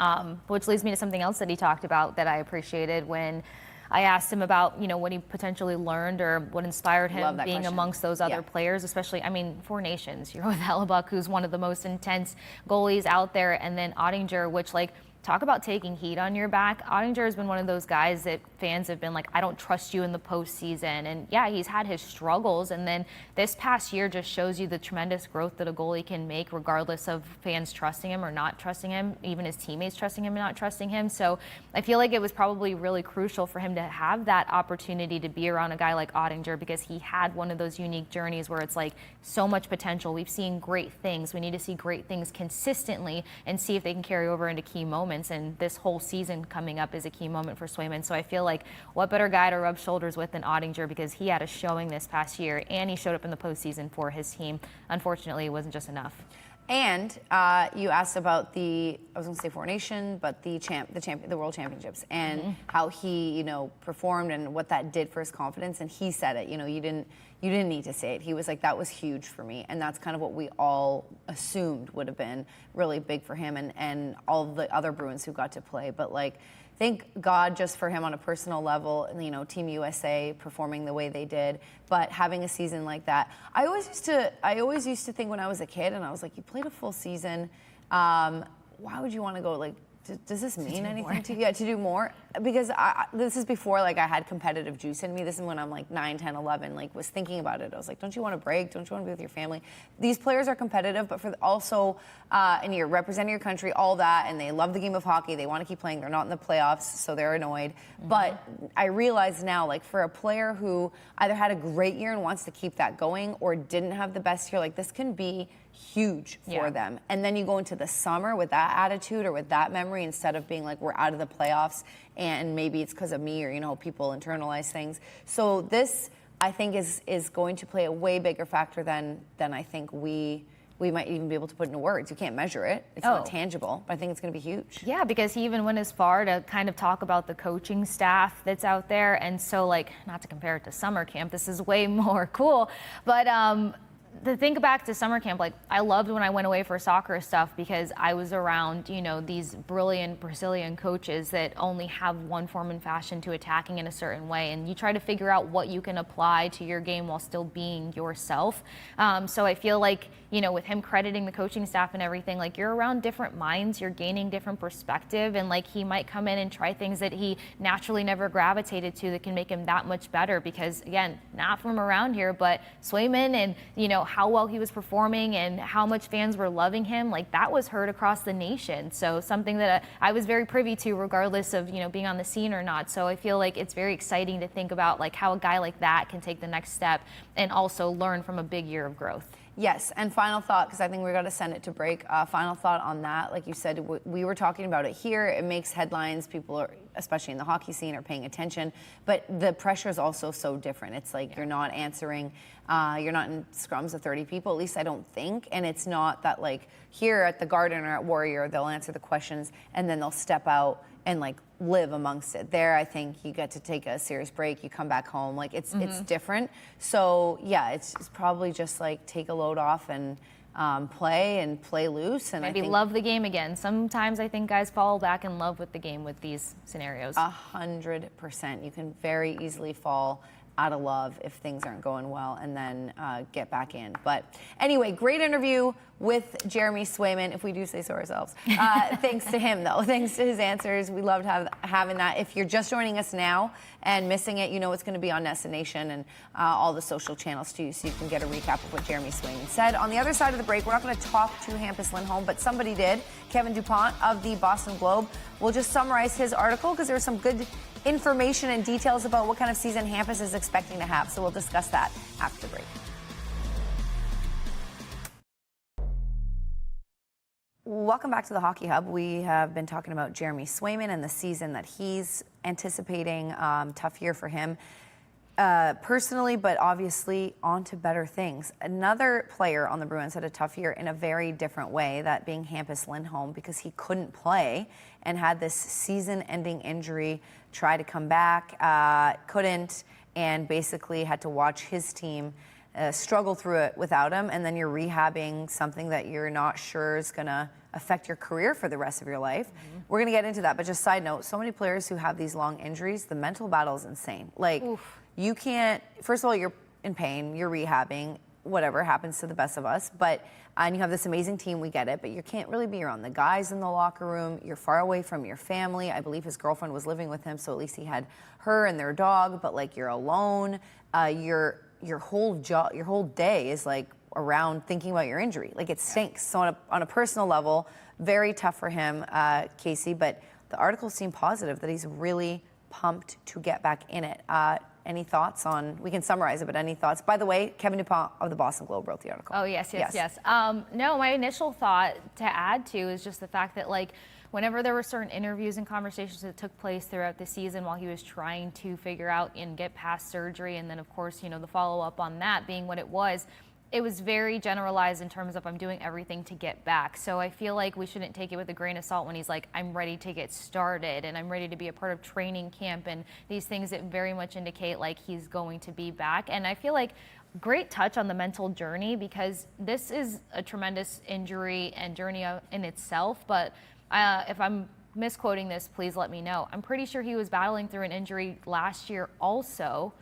which leads me to something else that he talked about that I appreciated when I asked him about, what he potentially learned or what inspired him being question. amongst those other players, especially, Four Nations. You're with Hellebuck, who's one of the most intense goalies out there, and then Ottinger, which, like, talk about taking heat on your back. Ottinger has been one of those guys that fans have been like, I don't trust you in the postseason. And yeah, he's had his struggles. And then this past year just shows you the tremendous growth that a goalie can make regardless of fans trusting him or not trusting him, even his teammates trusting him and not trusting him. So I feel like it was probably really crucial for him to have that opportunity to be around a guy like Ottinger, because he had one of those unique journeys where it's like so much potential. We've seen great things. We need to see great things consistently and see if they can carry over into key moments. And this whole season coming up is a key moment for Swayman. So I feel like what better guy to rub shoulders with than Ottinger, because he had a showing this past year and he showed up in the postseason for his team. Unfortunately, it wasn't just enough. And you asked about I was going to say Four Nation, but the World Championships, and how he, performed and what that did for his confidence. And he said it, you didn't need to say it. He was like, that was huge for me. And that's kind of what we all assumed would have been really big for him and all the other Bruins who got to play. But thank God just for him on a personal level, Team USA performing the way they did, but having a season like that. I always used to think when I was a kid, and I was like, you played a full season, why would you want to go, does this mean anything to you? Yeah, to do more? Because this is before I had competitive juice in me. This is when I'm 9, 10, 11, was thinking about it. I was like, don't you want to break? Don't you want to be with your family? These players are competitive, but and you're representing your country, all that, and they love the game of hockey. They want to keep playing. They're not in the playoffs, so they're annoyed. But I realize now, for a player who either had a great year and wants to keep that going or didn't have the best year, this can be huge for them. And then you go into the summer with that attitude or with that memory instead of being we're out of the playoffs and maybe it's because of me or people internalize things. So this, I think, is going to play a way bigger factor than I think we might even be able to put into words. You can't measure it. It's not tangible, but I think it's going to be huge. Yeah, because he even went as far to kind of talk about the coaching staff that's out there. And so, not to compare it to summer camp, this is way more cool, but to think back to summer camp, I loved when I went away for soccer stuff because I was around, these brilliant Brazilian coaches that only have one form and fashion to attacking in a certain way. And you try to figure out what you can apply to your game while still being yourself. So I feel like, with him crediting the coaching staff and everything, you're around different minds, you're gaining different perspective, and he might come in and try things that he naturally never gravitated to that can make him that much better because, again, not from around here, but Swayman and, how well he was performing and how much fans were loving him, that was heard across the nation. So something that I was very privy to regardless of, being on the scene or not. So I feel like it's very exciting to think about how a guy like that can take the next step and also learn from a big year of growth. Yes, and final thought, because I think we're going to send it to break. Final thought on that, like you said, we were talking about it here. It makes headlines. People are, especially in the hockey scene, are paying attention. But the pressure is also so different. It's you're not answering, you're not in scrums of 30 people, at least I don't think. And it's not that here at the Garden or at Warrior, they'll answer the questions and then they'll step out and live amongst it. There, I think you get to take a serious break. You come back home. It's different. So yeah, it's probably just take a load off and play loose. And maybe love the game again. Sometimes I think guys fall back in love with the game with these scenarios. 100%. You can very easily fall out of love if things aren't going well and then get back in. But anyway, great interview with Jeremy Swayman, if we do say so ourselves. Thanks to him, though. Thanks to his answers. We loved having that. If you're just joining us now and missing it, it's going to be on Nessa Nation and all the social channels, too, so you can get a recap of what Jeremy Swayman said. On the other side of the break, we're not going to talk to Hampus Lindholm, but somebody did. Kevin DuPont of the Boston Globe. We'll just summarize his article because there's some good information and details about what kind of season Hampus is expecting to have. So we'll discuss that after the break. Welcome back to the Hockey Hub. We have been talking about Jeremy Swayman and the season that he's anticipating. Tough year for him personally, but obviously on to better things. Another player on the Bruins had a tough year in a very different way, that being Hampus Lindholm, because he couldn't play and had this season-ending injury, try to come back, couldn't, and basically had to watch his team struggle through it without him, and then you're rehabbing something that you're not sure is going to affect your career for the rest of your life. We're going to get into that, but just side note, so many players who have these long injuries, the mental battle is insane. You can't, first of all, you're in pain, you're rehabbing, whatever happens to the best of us. And you have this amazing team, we get it, but you can't really be around the guys in the locker room. You're far away from your family. I believe his girlfriend was living with him, so at least he had her and their dog, but like you're alone. Your whole day is like around thinking about your injury. Like it stinks. So on a personal level, very tough for him, Kasey, but the articles seem positive that he's really pumped to get back in it. Any thoughts on, we can summarize it, but any thoughts? By the way, Kevin Dupont of the Boston Globe wrote the article. Oh, yes. No, my initial thought to add to is just the fact that, like, whenever there were certain interviews and conversations that took place throughout the season while he was trying to figure out and get past surgery, and then, of course, you know, the follow-up on that being what it was very generalized in terms of I'm doing everything to get back. So I feel like we shouldn't take it with a grain of salt when he's like, I'm ready to get started and I'm ready to be a part of training camp and these things that very much indicate like he's going to be back. And I feel like great touch on the mental journey, because this is a tremendous injury and journey in itself. But if I'm misquoting this, please let me know. I'm pretty sure he was battling through an injury last year also,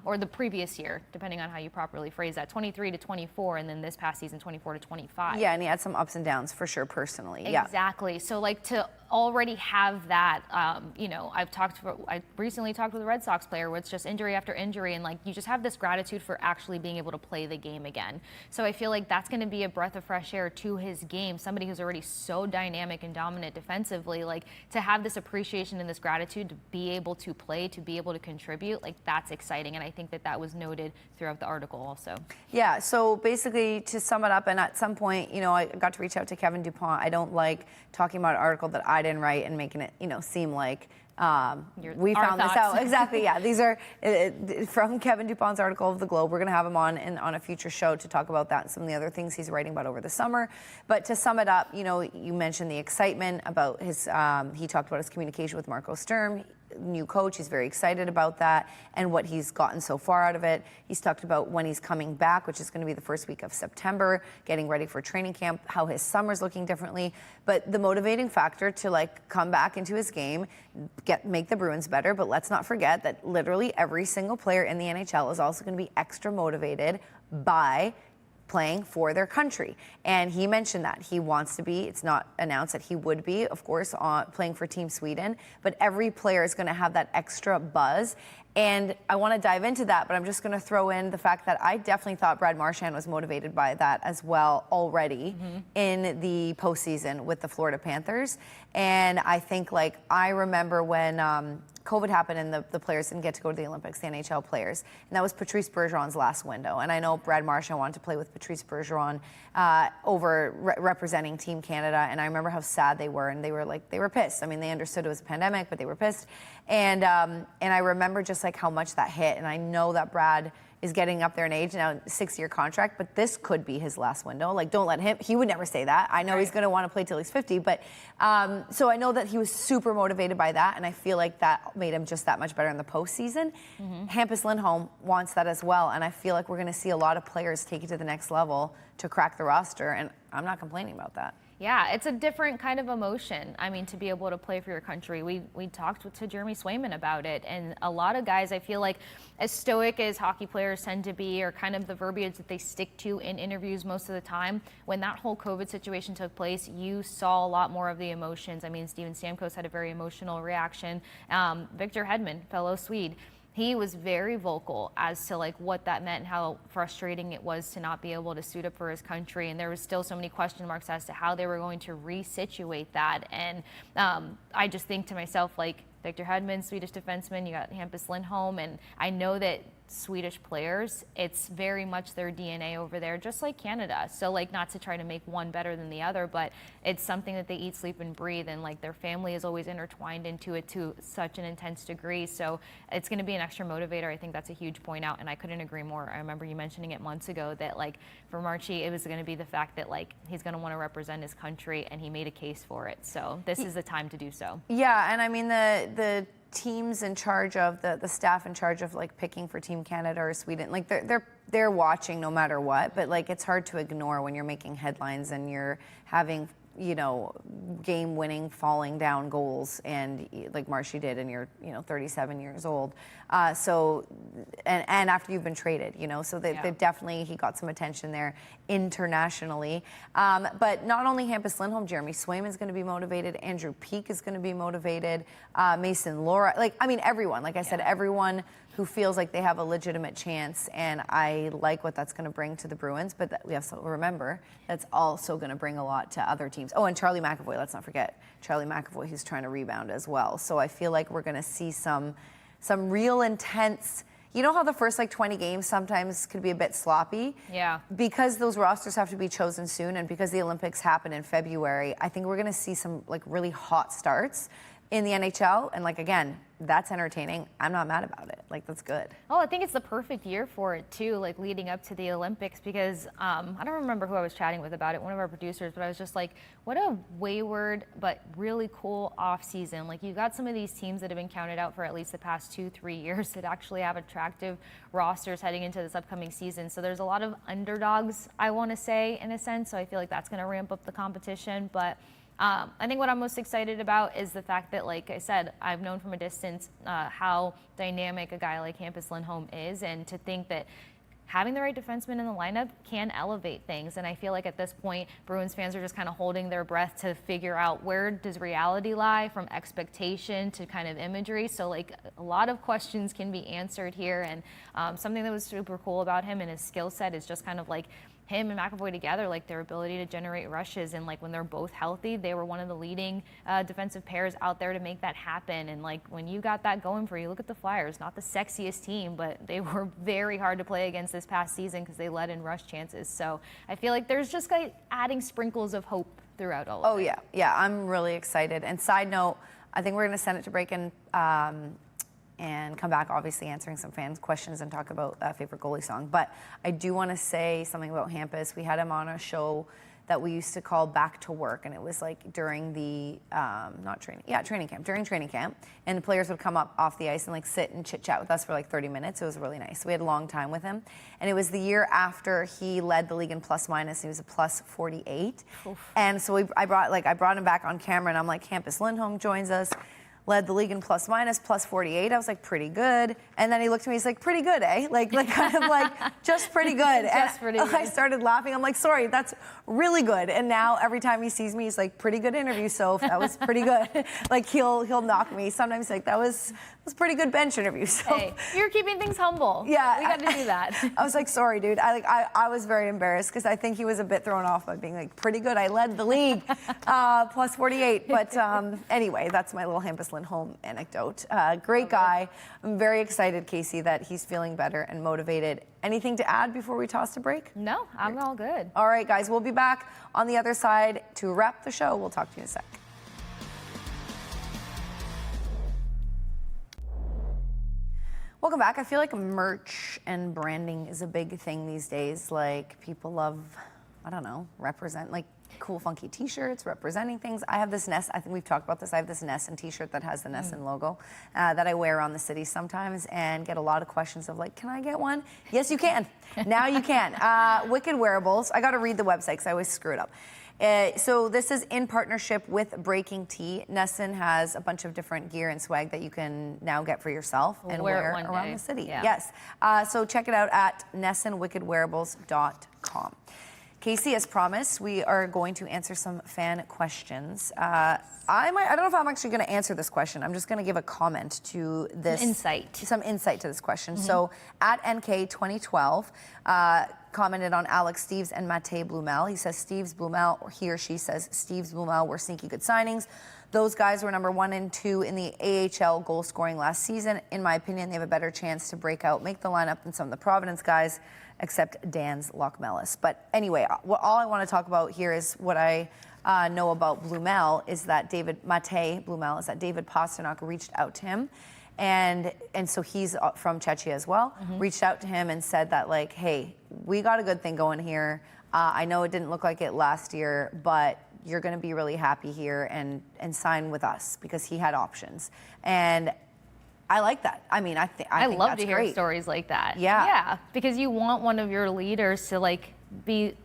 or the previous year, depending on how you properly phrase that, 23 to 24, and then this past season, 24 to 25. Yeah, and he had some ups and downs for sure personally. Exactly. Yeah. So like to already have that, you know, I recently talked with a Red Sox player where it's just injury after injury, and like you just have this gratitude for actually being able to play the game again. So I feel like that's going to be a breath of fresh air to his game. Somebody who's already so dynamic and dominant defensively, like to have this appreciation and this gratitude to be able to play, to be able to contribute, like that's exciting. And I think that that was noted throughout the article also. Yeah. So basically, to sum it up, and at some point, you know, I got to reach out to Kevin Dupont. I don't like talking about an article that I didn't write and making it, you know, seem like we found this out. Exactly. Yeah. These are from Kevin Dupont's article of the Globe. We're going to have him on a future show to talk about that and some of the other things he's writing about over the summer. But to sum it up, you know, you mentioned the excitement about his, he talked about his communication with Marco Sturm, new coach. He's very excited about that and what he's gotten so far out of it. He's talked about when he's coming back, which is going to be the first week of September, getting ready for training camp, how his summer's looking differently. But the motivating factor to like come back into his game, make the Bruins better. But let's not forget that literally every single player in the NHL is also going to be extra motivated by playing for their country. And he mentioned that he wants to be, it's not announced that he would be, of course, playing for Team Sweden, but every player is going to have that extra buzz. And I want to dive into that, but I'm just going to throw in the fact that I definitely thought Brad Marchand was motivated by that as well already in the postseason with the Florida Panthers. And I think, like, I remember when COVID happened and the players didn't get to go to the Olympics, the NHL players. And that was Patrice Bergeron's last window. And I know Brad Marchand wanted to play with Patrice Bergeron over representing Team Canada. And I remember how sad they were. And they were pissed. I mean, they understood it was a pandemic, but they were pissed. And I remember just like how much that hit. And I know that Brad is getting up there in age now, 6-year contract, but this could be his last window. Like, don't let him, he would never say that. I know he's going to want to play till he's 50, but so I know that he was super motivated by that, and I feel like that made him just that much better in the postseason. Hampus Lindholm wants that as well, and I feel like we're going to see a lot of players take it to the next level to crack the roster, and I'm not complaining about that. Yeah, it's a different kind of emotion. I mean, to be able to play for your country. We talked to Jeremy Swayman about it, and a lot of guys, I feel like, as stoic as hockey players tend to be, or kind of the verbiage that they stick to in interviews most of the time, when that whole COVID situation took place, you saw a lot more of the emotions. I mean, Steven Stamkos had a very emotional reaction. Victor Hedman, fellow Swede, he was very vocal as to like what that meant and how frustrating it was to not be able to suit up for his country. And there was still so many question marks as to how they were going to resituate that. And I just think to myself, like, Victor Hedman, Swedish defenseman, you got Hampus Lindholm, and I know that Swedish players, it's very much their DNA over there, just like Canada. So like, not to try to make one better than the other, but it's something that they eat, sleep, and breathe, and like their family is always intertwined into it to such an intense degree. So it's going to be an extra motivator. I think that's a huge point out, and I couldn't agree more. I remember you mentioning it months ago that like for Marchie, it was going to be the fact that like he's going to want to represent his country, and he made a case for it. So this is the time to do so. Yeah, and I mean the teams in charge of the staff in charge of like picking for Team Canada or Sweden, like they're watching no matter what, but like it's hard to ignore when you're making headlines and you're having game-winning falling down goals, and like Marshy did, and you're 37 years old. So after you've been traded, so they definitely, he got some attention there internationally. But not only Hampus Lindholm, Jeremy Swayman's going to be motivated. Andrew Peeke is going to be motivated. Mason Laura, everyone. Like I said, everyone who feels like they have a legitimate chance, and I like what that's going to bring to the Bruins, but we have to remember that's also going to bring a lot to other teams. Oh, and Charlie McAvoy, let's not forget. Charlie McAvoy, who's trying to rebound as well. So I feel like we're going to see some real intense, you know how the first 20 games sometimes could be a bit sloppy? Yeah. Because those rosters have to be chosen soon, and because the Olympics happen in February, I think we're going to see some really hot starts in the NHL, and again, that's entertaining. I'm not mad about it. That's good. Oh, I think it's the perfect year for it too, leading up to the Olympics, because I don't remember who I was chatting with about it, one of our producers, but I was just like, what a wayward but really cool off season. You got some of these teams that have been counted out for at least the past 2-3 years that actually have attractive rosters heading into this upcoming season. So there's a lot of underdogs, I want to say, in a sense. So I feel like that's going to ramp up the competition, but I think what I'm most excited about is the fact that, like I said, I've known from a distance how dynamic a guy like Hampus Lindholm is, and to think that having the right defenseman in the lineup can elevate things. And I feel like at this point, Bruins fans are just kind of holding their breath to figure out where does reality lie from expectation to kind of imagery. So a lot of questions can be answered here. And something that was super cool about him and his skill set is just kind of him and McAvoy together, their ability to generate rushes, and when they're both healthy, they were one of the leading defensive pairs out there to make that happen. And when you got that going for you, look at the Flyers, not the sexiest team, but they were very hard to play against this past season because they let in rush chances. So I feel like there's just adding sprinkles of hope throughout all of it. Oh yeah, I'm really excited. And side note, I think we're going to send it to break and come back, obviously answering some fans' questions and talk about favorite goalie song. But I do want to say something about Hampus. We had him on a show that we used to call Back to Work, and it was during the during training camp, and the players would come up off the ice and sit and chit chat with us for 30 minutes. It was really nice. We had a long time with him, and it was the year after he led the league in plus minus. He was a plus 48, and so I brought him back on camera, and I'm like, Hampus Lindholm joins us. Led the league in plus minus, plus 48. I was pretty good. And then he looked at me, he's pretty good, eh? Just pretty good. Just pretty good. I started laughing. I'm sorry, that's really good. And now every time he sees me, he's pretty good interview, Soph. That was pretty good. He'll knock me. Sometimes that was pretty good bench interview. So. Hey, you're keeping things humble. Yeah. We got to do that. I was sorry, dude. I was very embarrassed because I think he was a bit thrown off by being pretty good. I led the league, plus 48. But anyway, that's my little Hampus Lindholm anecdote. Great guy. I'm very excited, Kasey, that he's feeling better and motivated. Anything to add before we toss to break? No, I'm all good. All right, guys, we'll be back on the other side to wrap the show. We'll talk to you in a sec. Welcome back. I feel like merch and branding is a big thing these days. People love, represent cool funky t-shirts representing things. I have this Ness, I think we've talked about this, I have this Nesson t-shirt that has the Nesson logo that I wear around the city sometimes and get a lot of questions of can I get one? Yes, you can. Now you can. Wicked Wearables. I got to read the website because I always screw it up. So this is in partnership with Breaking Tea. Nesson has a bunch of different gear and swag that you can now get for yourself and wear around the city. Yeah. Yes. So check it out at NessonWickedWearables.com. Kasey, as promised, we are going to answer some fan questions. I don't know if I'm actually going to answer this question. I'm just going to give a comment to this. Some insight to this question. Mm-hmm. So at NK2012, commented on Alex Steeves and Mate Blumel. He says Steeves Blumel, or he or she says Steeves Blumel were sneaky good signings. Those guys were number 1 and 2 in the AHL goal scoring last season. In my opinion, they have a better chance to break out, make the lineup than some of the Providence guys, except Dan's Lockmellis. But anyway, all I want to talk about here is what I know about Blumel is that David Pastrnak reached out to him. And so he's from Czechia as well, reached out to him and said that hey, we got a good thing going here. I know it didn't look like it last year, but you're going to be really happy here and sign with us, because he had options. And I like that. I think love that's to hear great. stories like that. Yeah. Yeah, because you want one of your leaders to be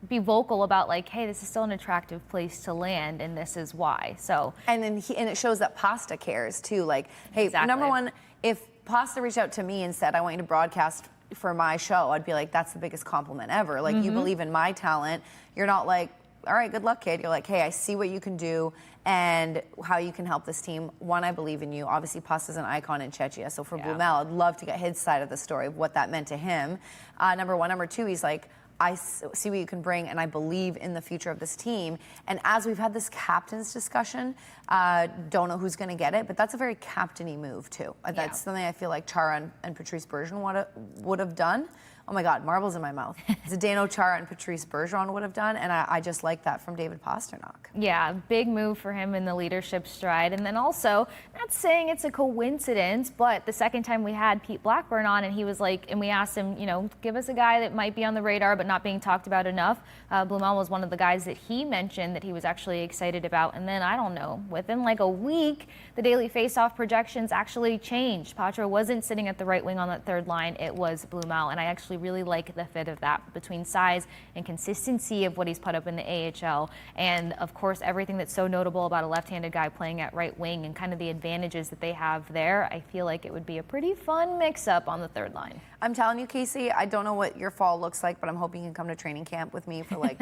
be vocal about like, hey, this is still an attractive place to land, and this is why. So and then it shows that Pasta cares too. Like, hey, Exactly. number one, if Pasta reached out to me and said, I want you to broadcast for my show, I'd be like, that's the biggest compliment ever. Like, you believe in my talent. You're not like, all right, good luck, kid. You're like, hey, I see what you can do and how you can help this team. One, I believe in you. Obviously, Pasta's an icon in Czechia. So for Blue Mel, I'd love to get his side of the story of what that meant to him. Number one. Number two, he's like, I see what you can bring, and I believe in the future of this team. And as we've had this captain's discussion, don't know who's going to get it, but that's a very captain-y move, too. That's something I feel like Chara and Patrice Bergeron would have done. Oh my God, marbles in my mouth. Zdeno Chara and Patrice Bergeron would have done, and I just like that from David Pastrnak. Yeah, big move for him in the leadership stride. And then also, not saying it's a coincidence, but the second time we had Pete Blackburn on, and he was like, and we asked him, you know, give us a guy that might be on the radar but not being talked about enough. Blumel was one of the guys that he mentioned that he was actually excited about. And then, I don't know, within like a week, the daily faceoff projections actually changed. Patra wasn't sitting at the right wing on that third line. It was Blumel, and I actually really like the fit of that between size and consistency of what he's put up in the AHL, and of course everything that's so notable about a left-handed guy playing at right wing and kind of the advantages that they have there. I feel like it would be a pretty fun mix-up on the third line. I'm telling you, Kasey, I don't know what your fall looks like, but I'm hoping you can come to training camp with me for like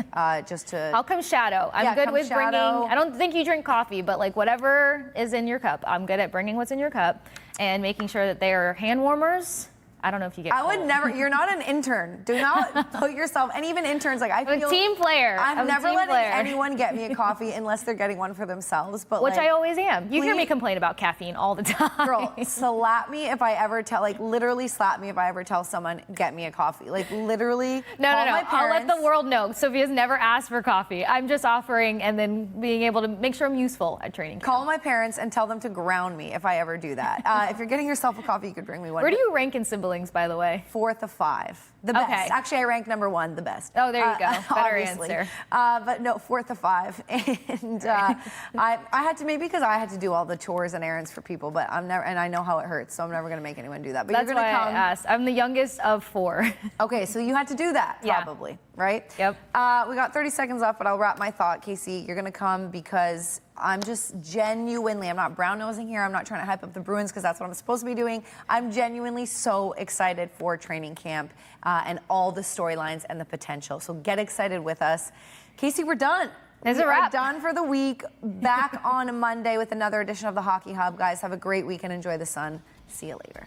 just to. I'll come shadow. I'm good with bringing. I don't think you drink coffee, but like whatever is in your cup, I'm good at bringing what's in your cup and making sure that they are hand warmers. I don't know if you get. I would never. You're not an intern. Do not put yourself. And even interns, like I feel. I'm a team player. I'm never letting anyone get me a coffee unless they're getting one for themselves. But which like, I always am. You hear me complain about caffeine all the time. Girl, slap me if I ever tell. Like literally, slap me if I ever tell someone get me a coffee. Like literally. No. My I'll let the world know. Sophia's never asked for coffee. I'm just offering and then being able to make sure I'm useful at training camp. Call my parents and tell them to ground me if I ever do that. If you're getting yourself a coffee, you could bring me one. Where do you rank in siblings, by the way? 4th of 5. The best. Actually, I rank number 1, the best. Oh, there you go. Better obviously. answer. But no, 4th of 5. And I had to, maybe because I had to do all the chores and errands for people, but I'm never, and I know how it hurts, so I'm never going to make anyone do that. But that's you're going to why come. I asked. I'm the youngest of 4. Okay, so you had to do that, probably, right? Yep. We got 30 seconds left, but I'll wrap my thought, Kasey. You're going to come because I'm just genuinely, I'm not brown-nosing here. I'm not trying to hype up the Bruins because that's what I'm supposed to be doing. I'm genuinely so excited for training camp and all the storylines and the potential. So get excited with us. Kasey, we're done. It's a wrap. We're done for the week. Back on Monday with another edition of the Hockey Hub. Guys, have a great week and enjoy the sun. See you later.